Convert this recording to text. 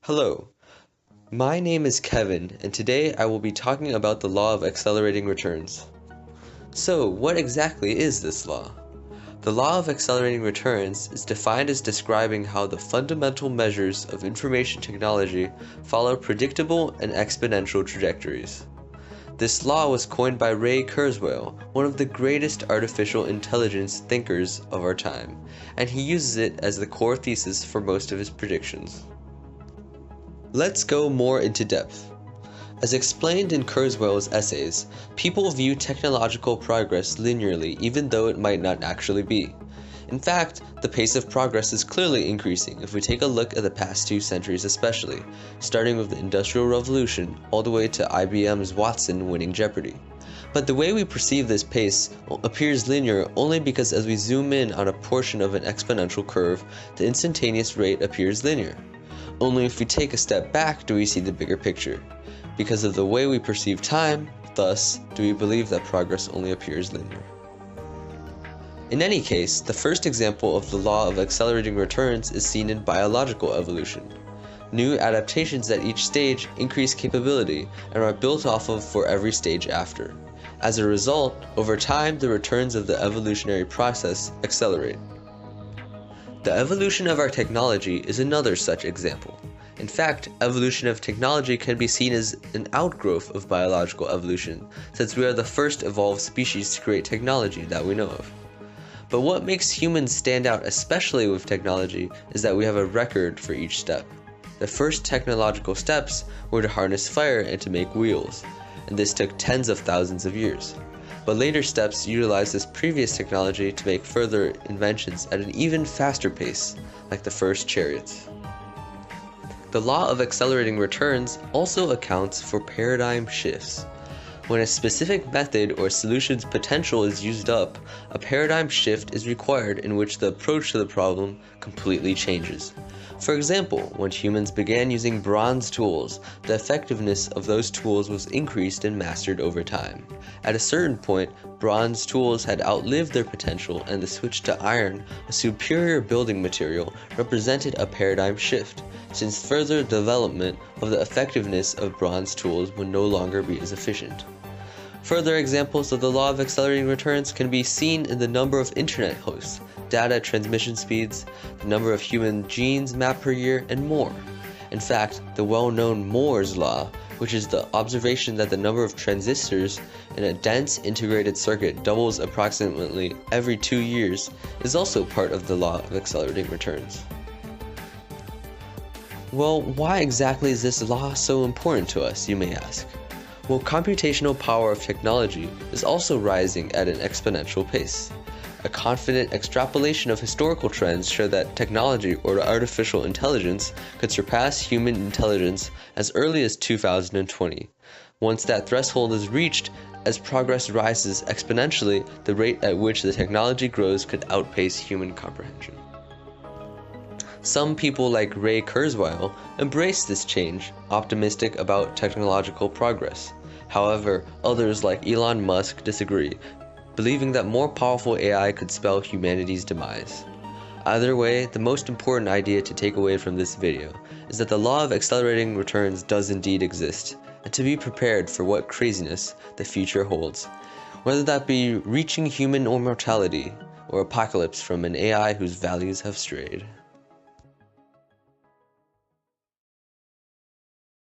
Hello, my name is Kevin, and today I will be talking about the law of accelerating returns. So, what exactly is this law? The law of accelerating returns is defined as describing how the fundamental measures of information technology follow predictable and exponential trajectories. This law was coined by Kurzweil, one of the greatest artificial intelligence thinkers of our time, and he uses it as the core thesis for most of his predictions. Let's go more into depth. As explained in Kurzweil's essays, people view technological progress linearly even though it might not actually be. In fact, the pace of progress is clearly increasing if we take a look at the past 2 centuries especially, starting with the Industrial Revolution all the way to IBM's Watson winning Jeopardy! But the way we perceive this pace appears linear only because as we zoom in on a portion of an exponential curve, the instantaneous rate appears linear. Only if we take a step back do we see the bigger picture. Because of the way we perceive time, thus, do we believe that progress only appears linear. In any case, the first example of the law of accelerating returns is seen in biological evolution. New adaptations at each stage increase capability and are built off of for every stage after. As a result, over time, the returns of the evolutionary process accelerate. The evolution of our technology is another such example. In fact, evolution of technology can be seen as an outgrowth of biological evolution, since we are the first evolved species to create technology that we know of. But what makes humans stand out, especially with technology, is that we have a record for each step. The first technological steps were to harness fire and to make wheels, and this took tens of thousands of years. But later steps utilized this previous technology to make further inventions at an even faster pace, like the first chariots. The law of accelerating returns also accounts for paradigm shifts. When a specific method or solution's potential is used up, a paradigm shift is required in which the approach to the problem completely changes. For example, when humans began using bronze tools, the effectiveness of those tools was increased and mastered over time. At a certain point, bronze tools had outlived their potential, and the switch to iron, a superior building material, represented a paradigm shift, since further development of the effectiveness of bronze tools would no longer be as efficient. Further examples of the law of accelerating returns can be seen in the number of internet hosts, data transmission speeds, the number of human genes mapped per year, and more. In fact, the well-known Moore's law, which is the observation that the number of transistors in a dense integrated circuit doubles approximately every 2 years, is also part of the law of accelerating returns. Well, why exactly is this law so important to us, you may ask? Well, computational power of technology is also rising at an exponential pace. A confident extrapolation of historical trends show that technology or artificial intelligence could surpass human intelligence as early as 2020. Once that threshold is reached, as progress rises exponentially, the rate at which the technology grows could outpace human comprehension. Some people like Kurzweil embrace this change, optimistic about technological progress. However, others like Elon Musk disagree, believing that more powerful AI could spell humanity's demise. Either way, the most important idea to take away from this video is that the law of accelerating returns does indeed exist, and to be prepared for what craziness the future holds, whether that be reaching human immortality or apocalypse from an AI whose values have strayed.